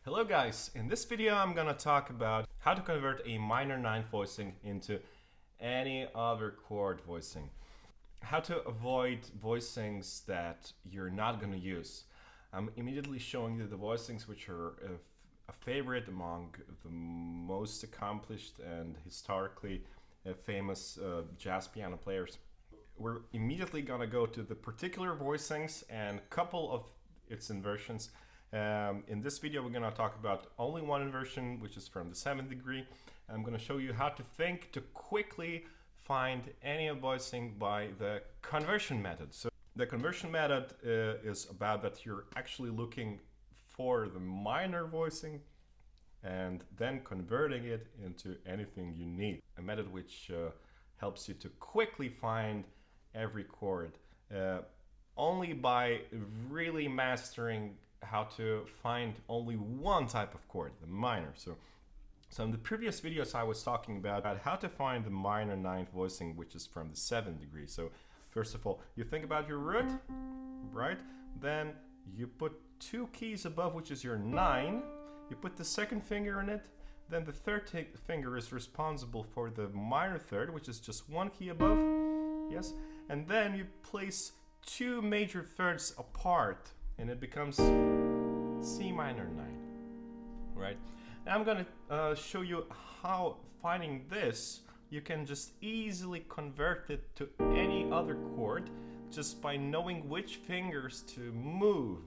Hello guys, in this video I'm gonna talk about how to convert a minor 9 voicing into any other chord voicing. How to avoid voicings that you're not gonna use. I'm immediately showing you the voicings which are a favorite among the most accomplished and historically famous jazz piano players. We're immediately gonna go to the particular voicings and a couple of its inversions. In this video we're going to talk about only one inversion, which is from the 7th degree. I'm going to show you how to think to quickly find any voicing by the conversion method. So the conversion method is about that you're actually looking for the minor voicing and then converting it into anything you need. A method which helps you to quickly find every chord only by really mastering how to find only one type of chord, the minor. So in the previous videos I was talking about how to find the minor 9th voicing, which is from the 7th degree. So first of all, you think about your root, right? Then you put 2 keys above, which is your 9. You put the second finger in it. Then the third finger is responsible for the minor third, which is just 1 key above. Yes. And then you place 2 major thirds apart, and it becomes C minor 9, right? Now I'm gonna show you how finding this, you can just easily convert it to any other chord just by knowing which fingers to move.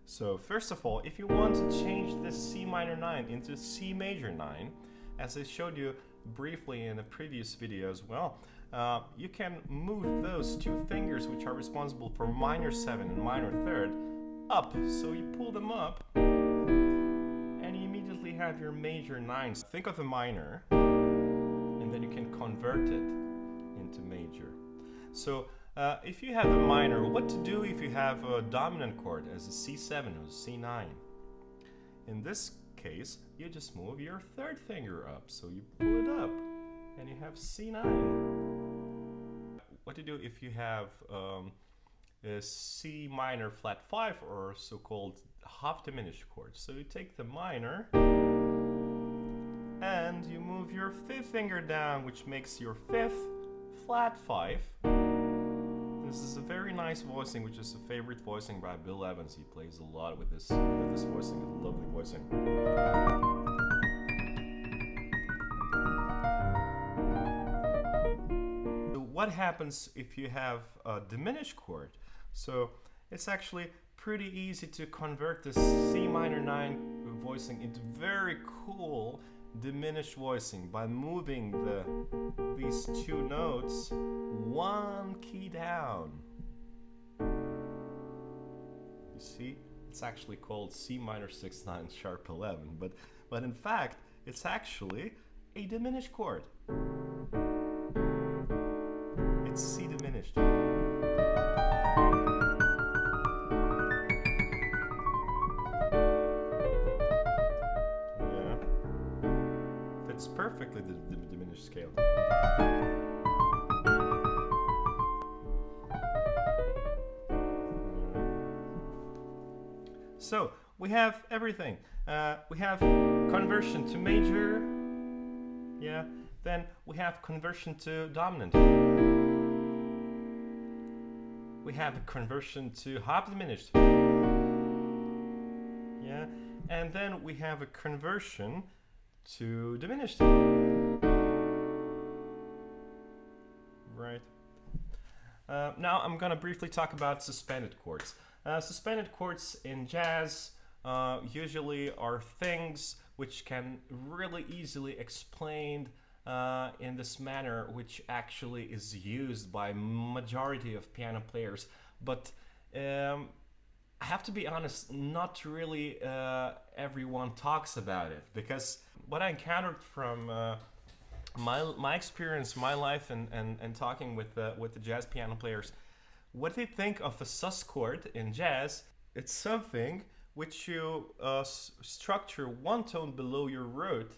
So first of all, if you want to change this C minor 9 into C major 9, as I showed you briefly in a previous video as well, you can move those 2 fingers which are responsible for minor 7 and minor 3rd up. So you pull them up and you immediately have your major 9s. Think of a minor and then you can convert it into major. So if you have a minor, what to do if you have a dominant chord as a C7 or a C9? In this case, you just move your 3rd finger up. So you pull it up and you have C9. What to do if you have a C minor flat 5 or so-called half diminished chord? So you take the minor and you move your 5th finger down, which makes your 5th flat 5. This is a very nice voicing, which is a favorite voicing by Bill Evans. He plays a lot with this voicing. It's a lovely voicing. What happens if you have a diminished chord? So it's actually pretty easy to convert this C minor 9 voicing into very cool diminished voicing by moving these 2 notes 1 key down. You see, it's actually called C minor 6/9 sharp 11, but in fact it's actually a diminished chord. It's C diminished. Yeah. Fits perfectly the diminished scale. So we have everything. We have conversion to major. Yeah. Then we have conversion to dominant. We have a conversion to half diminished. Yeah. And then we have a conversion to diminished. Right. Now I'm gonna briefly talk about suspended chords. Suspended chords in jazz usually are things which can really easily explained in this manner, which actually is used by majority of piano players, but I have to be honest, not really everyone talks about it, because what I encountered from my experience, my life, and talking with the jazz piano players, what they think of a sus chord in jazz, it's something which you structure 1 tone below your root,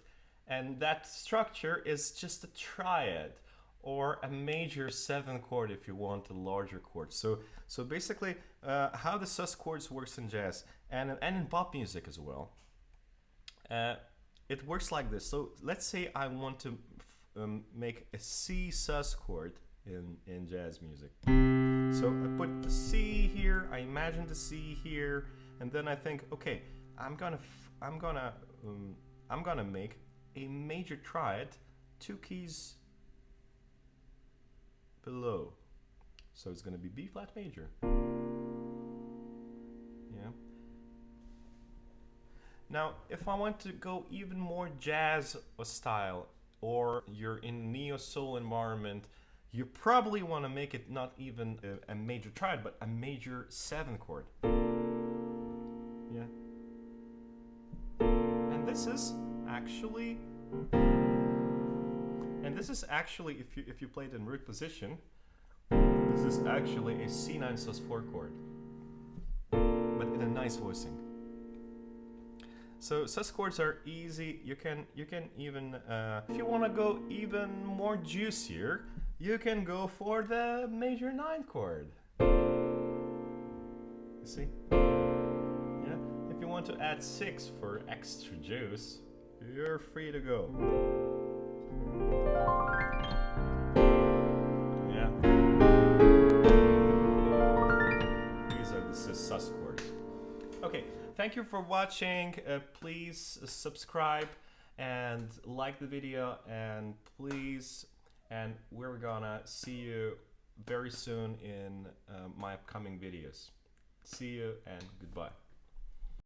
and that structure is just a triad or a major 7 chord if you want a larger chord. So basically how the sus chords works in jazz and in pop music as well it works like this. So let's say I want to make a C sus chord in jazz music. So I put the C here, I imagine the C here, and then I think, okay, I'm gonna make a major triad 2 keys below. So it's gonna be B flat major. Yeah. Now, if I want to go even more jazz style, or you're in neo soul environment, you probably want to make it not even a major triad, but a major 7 chord. Yeah. And this is actually, if you play it in root position, this is actually a C9 sus4 chord, but in a nice voicing. So sus chords are easy. You can even if you want to go even more juicier, you can go for the major 9 chord. You see? Yeah. If you want to add 6 for extra juice, you're free to go. Yeah. These are the sus chords. Okay. Thank you for watching. Please subscribe and like the video, and we're gonna see you very soon in my upcoming videos. See you and goodbye.